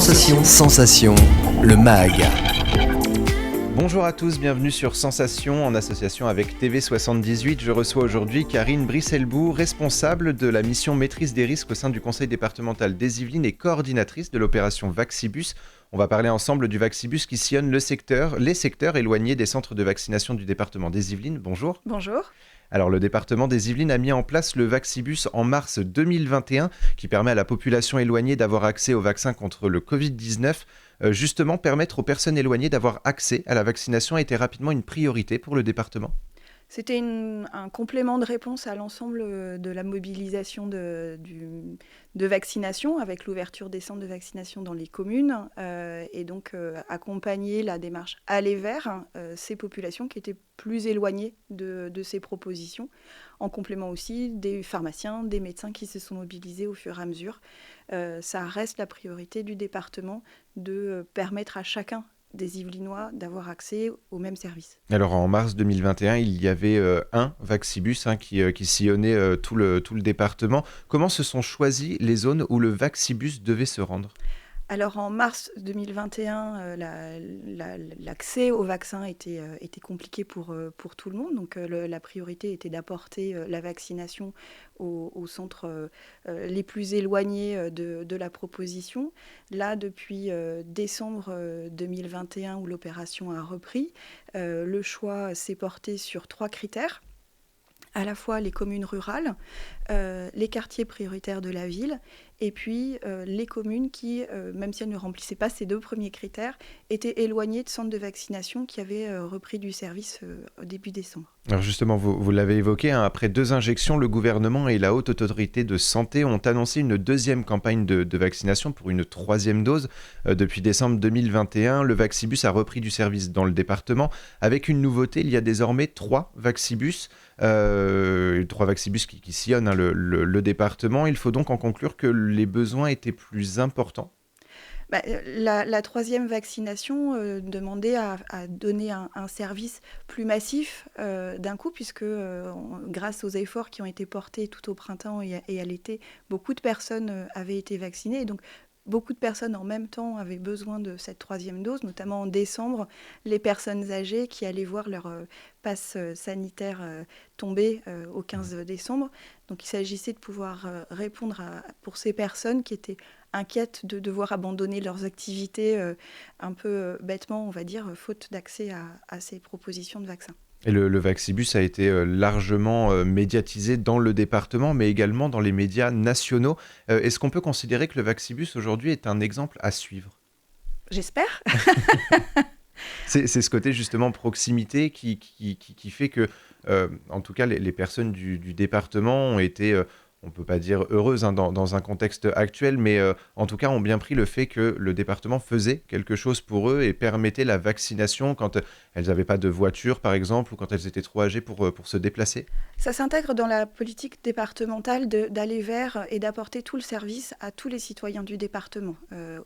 Sensation, le MAG. Bonjour à tous, bienvenue sur Sensation en association avec TV78. Je reçois aujourd'hui Karine Brissellebout, responsable de la mission maîtrise des risques au sein du conseil départemental des Yvelines et coordinatrice de l'opération Vaccibus. On va parler ensemble du Vaccibus qui sillonne les secteurs éloignés des centres de vaccination du département des Yvelines. Bonjour. Bonjour. Alors le département des Yvelines a mis en place le Vaccibus en mars 2021 qui permet à la population éloignée d'avoir accès au vaccin contre le Covid-19. Justement, permettre aux personnes éloignées d'avoir accès à la vaccination a été rapidement une priorité pour le département. C'était un complément de réponse à l'ensemble de la mobilisation de vaccination avec l'ouverture des centres de vaccination dans les communes et donc accompagner la démarche aller vers ces populations qui étaient plus éloignées de ces propositions, en complément aussi des pharmaciens, des médecins qui se sont mobilisés au fur et à mesure. Ça reste la priorité du département de permettre à chacun des Yvelinois d'avoir accès aux mêmes services. Alors en mars 2021, il y avait un Vaccibus qui sillonnait tout le département. Comment se sont choisies les zones où le Vaccibus devait se rendre ? Alors en mars 2021, l'accès au vaccin était compliqué pour tout le monde. Donc la priorité était d'apporter la vaccination aux centres les plus éloignés de la proposition. Là, depuis décembre 2021, où l'opération a repris, le choix s'est porté sur 3 critères. À la fois les communes rurales, les quartiers prioritaires de la ville, et puis les communes qui, même si elles ne remplissaient pas ces 2 premiers critères, étaient éloignées de centres de vaccination qui avaient repris du service au début décembre. Alors justement, vous l'avez évoqué, après 2 injections, le gouvernement et la Haute Autorité de Santé ont annoncé une 2e campagne de vaccination pour une 3e dose. Depuis décembre 2021, le Vaccibus a repris du service dans le département. Avec une nouveauté, il y a désormais 3 Vaccibus. 3 Vaccibus qui sillonnent le département. Il faut donc en conclure que les besoins étaient plus importants. La 3e vaccination demandait à donner un service plus massif d'un coup, puisque grâce aux efforts qui ont été portés tout au printemps et à l'été, beaucoup de personnes avaient été vaccinées. Et donc, beaucoup de personnes en même temps avaient besoin de cette 3e dose, notamment en décembre, les personnes âgées qui allaient voir leur passe sanitaire tomber au 15 décembre. Donc il s'agissait de pouvoir répondre pour ces personnes qui étaient inquiètes de devoir abandonner leurs activités un peu bêtement, on va dire, faute d'accès à ces propositions de vaccins. Et le Vaccibus a été largement médiatisé dans le département, mais également dans les médias nationaux. Est-ce qu'on peut considérer que le Vaccibus aujourd'hui est un exemple à suivre ? J'espère. C'est ce côté justement proximité qui fait que, en tout cas, les personnes du département ont été... on ne peut pas dire heureuses dans un contexte actuel, mais en tout cas ont bien pris le fait que le département faisait quelque chose pour eux et permettait la vaccination quand elles n'avaient pas de voiture, par exemple, ou quand elles étaient trop âgées pour se déplacer. Ça s'intègre dans la politique départementale d'aller vers et d'apporter tout le service à tous les citoyens du département,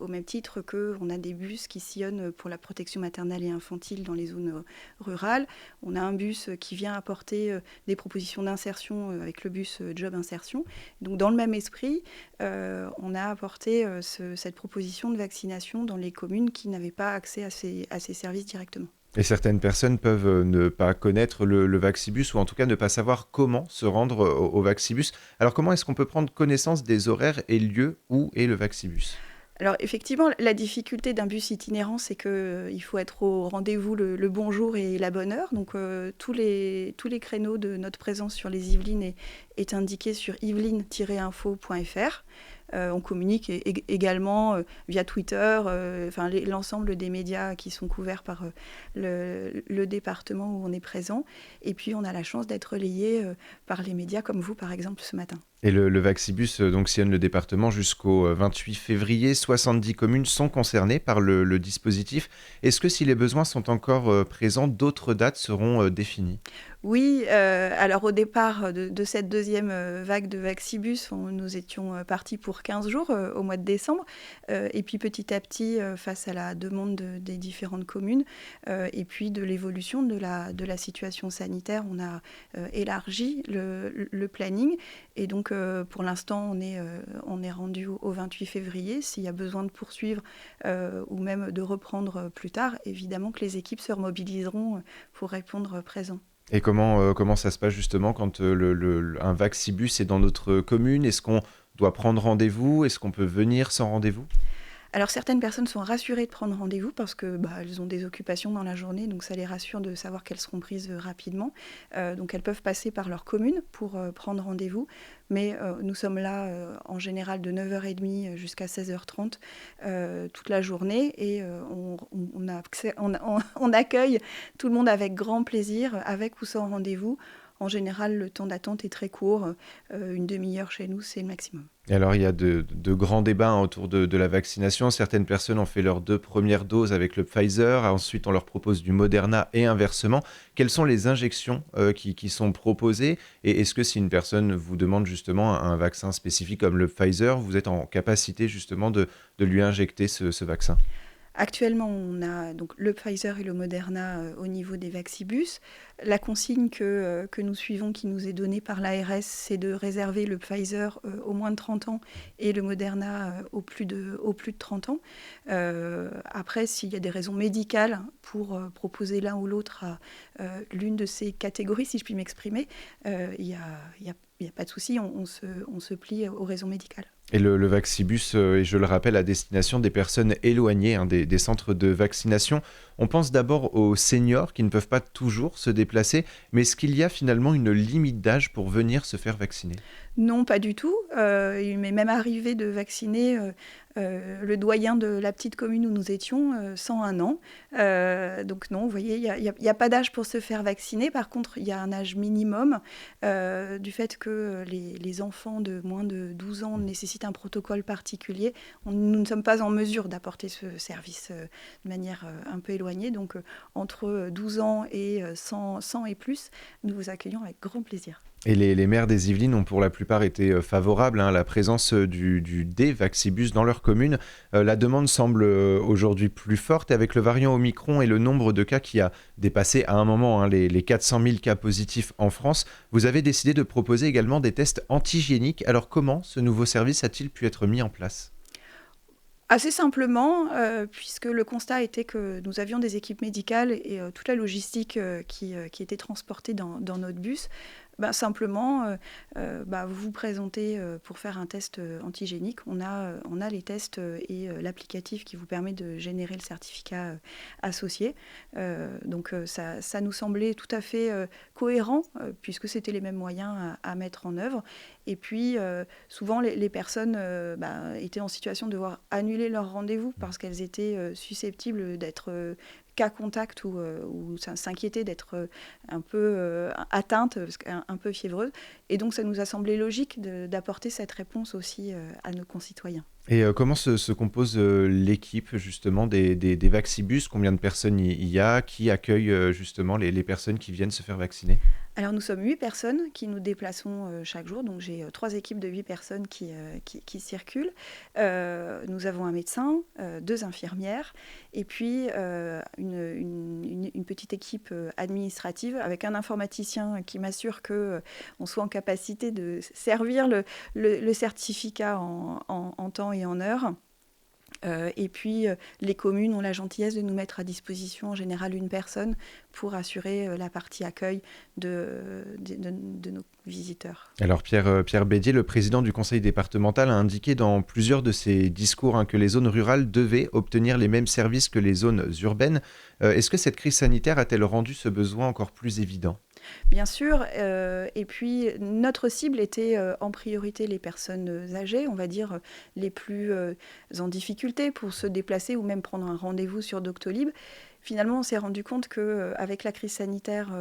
au même titre qu'on a des bus qui sillonnent pour la protection maternelle et infantile dans les zones rurales. On a un bus qui vient apporter des propositions d'insertion avec le bus Job Insertion. Donc dans le même esprit, on a apporté cette proposition de vaccination dans les communes qui n'avaient pas accès à ces services directement. Et certaines personnes peuvent ne pas connaître le Vaccibus ou en tout cas ne pas savoir comment se rendre au Vaccibus. Alors comment est-ce qu'on peut prendre connaissance des horaires et lieux où est le Vaccibus ? Alors effectivement, la difficulté d'un bus itinérant, c'est qu'il faut être au rendez-vous le bon jour et la bonne heure. Donc tous les créneaux de notre présence sur les Yvelines est indiqué sur yvelines-info.fr. On communique également via Twitter, l'ensemble des médias qui sont couverts par le département où on est présent. Et puis on a la chance d'être relayé par les médias comme vous, par exemple, ce matin. Et le Vaccibus donc sillonne le département jusqu'au 28 février. 70 communes sont concernées par le dispositif. Est-ce que si les besoins sont encore présents, d'autres dates seront définies ? Oui, alors au départ de cette 2e vague de Vaccibus, nous étions partis pour 15 jours au mois de décembre. Et puis petit à petit, face à la demande des différentes communes et puis de l'évolution de la situation sanitaire, on a élargi le planning. Et donc Donc pour l'instant, on est rendu au 28 février. S'il y a besoin de poursuivre ou même de reprendre plus tard, évidemment que les équipes se remobiliseront pour répondre présent. Et comment ça se passe justement quand un Vaxibus est dans notre commune? Est-ce qu'on doit prendre rendez-vous? Est-ce qu'on peut venir sans rendez-vous? Alors certaines personnes sont rassurées de prendre rendez-vous parce que elles ont des occupations dans la journée, donc ça les rassure de savoir qu'elles seront prises rapidement. Donc elles peuvent passer par leur commune pour prendre rendez-vous, mais nous sommes là en général de 9h30 jusqu'à 16h30 toute la journée et on accueille tout le monde avec grand plaisir, avec ou sans rendez-vous. En général, le temps d'attente est très court, une demi-heure chez nous, c'est le maximum. Et alors, il y a de grands débats autour de la vaccination. Certaines personnes ont fait leurs 2 premières doses avec le Pfizer. Ensuite, on leur propose du Moderna et inversement. Quelles sont les injections qui sont proposées? Et est-ce que si une personne vous demande justement un vaccin spécifique comme le Pfizer, vous êtes en capacité justement de lui injecter ce vaccin? Actuellement, on a donc le Pfizer et le Moderna au niveau des Vaxibus. La consigne que nous suivons, qui nous est donnée par l'ARS, c'est de réserver le Pfizer aux moins de 30 ans et le Moderna aux plus de 30 ans. Après, s'il y a des raisons médicales pour proposer l'un ou l'autre à l'une de ces catégories, si je puis m'exprimer, il y a pas de souci, on se plie aux raisons médicales. Et le Vaxibus est, je le rappelle, à destination des personnes éloignées des centres de vaccination. On pense d'abord aux seniors qui ne peuvent pas toujours se déplacer, mais est-ce qu'il y a finalement une limite d'âge pour venir se faire vacciner? Non, pas du tout. Il m'est même arrivé de vacciner le doyen de la petite commune où nous étions, 101 ans. Donc non, vous voyez, il y a pas d'âge pour se faire vacciner. Par contre, il y a un âge minimum du fait que les enfants de moins de 12 ans nécessitent un protocole particulier. Nous ne sommes pas en mesure d'apporter ce service de manière un peu éloignée. Donc entre 12 ans et 100 et plus, nous vous accueillons avec grand plaisir. Et les maires des Yvelines ont pour la plupart été favorables à la présence des Vaxibus dans leur commune. La demande semble aujourd'hui plus forte et avec le variant Omicron et le nombre de cas qui a dépassé à un moment les 400 000 cas positifs en France. Vous avez décidé de proposer également des tests antigéniques. Alors comment ce nouveau service a-t-il pu être mis en place ? Assez simplement, puisque le constat était que nous avions des équipes médicales et toute la logistique qui était transportée dans notre bus. Simplement, vous vous présentez pour faire un test antigénique. On a les tests et l'applicatif qui vous permet de générer le certificat associé. Donc ça nous semblait tout à fait cohérent, puisque c'était les mêmes moyens à mettre en œuvre. Et puis, souvent, les personnes étaient en situation de devoir annuler leur rendez-vous parce qu'elles étaient susceptibles d'être cas contact ou s'inquiéter d'être un peu atteinte, un peu fiévreuse. Et donc, ça nous a semblé logique d'apporter cette réponse aussi à nos concitoyens. Et comment se compose l'équipe justement des Vaxibus? Combien de personnes il y a? Qui accueille justement les personnes qui viennent se faire vacciner? Alors nous sommes 8 personnes qui nous déplaçons chaque jour, donc j'ai 3 équipes de 8 personnes qui circulent. Nous avons un médecin, 2 infirmières et puis une petite équipe administrative avec un informaticien qui m'assure qu'on soit en capacité de servir le certificat en temps et en heure. Et puis, les communes ont la gentillesse de nous mettre à disposition en général une personne pour assurer la partie accueil de nos visiteurs. Alors Pierre Bédier, le président du conseil départemental, a indiqué dans plusieurs de ses discours que les zones rurales devaient obtenir les mêmes services que les zones urbaines. Est-ce que cette crise sanitaire a-t-elle rendu ce besoin encore plus évident ? Bien sûr, et puis notre cible était en priorité les personnes âgées, on va dire les plus en difficulté pour se déplacer ou même prendre un rendez-vous sur Doctolib. Finalement, on s'est rendu compte qu'avec la crise sanitaire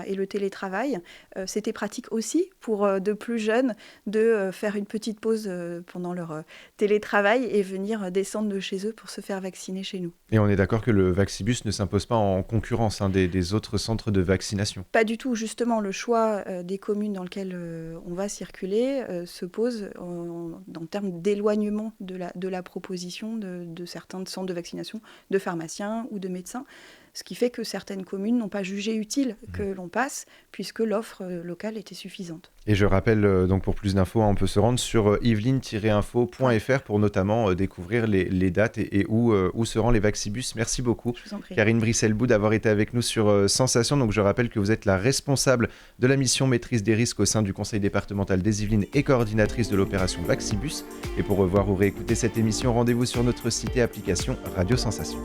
et le télétravail, c'était pratique aussi pour de plus jeunes de faire une petite pause pendant leur télétravail et venir descendre de chez eux pour se faire vacciner chez nous. Et on est d'accord que le Vaxibus ne s'impose pas en concurrence des autres centres de vaccination? Pas du tout. Justement, le choix des communes dans lesquelles on va circuler se pose en termes d'éloignement de la proposition de certains centres de vaccination, de pharmaciens ou de médecins. ce qui fait que certaines communes n'ont pas jugé utile que l'on passe, puisque l'offre locale était suffisante. Et je rappelle, donc pour plus d'infos, on peut se rendre sur yveline-info.fr pour notamment découvrir les dates et où se rend les Vaccibus. Merci beaucoup, Je vous en prie. Karine Brissel-Bou, d'avoir été avec nous sur Sensation. Donc je rappelle que vous êtes la responsable de la mission maîtrise des risques au sein du conseil départemental des Yvelines et coordinatrice de l'opération Vaccibus. Et pour revoir ou réécouter cette émission, rendez-vous sur notre site et application Radio Sensation.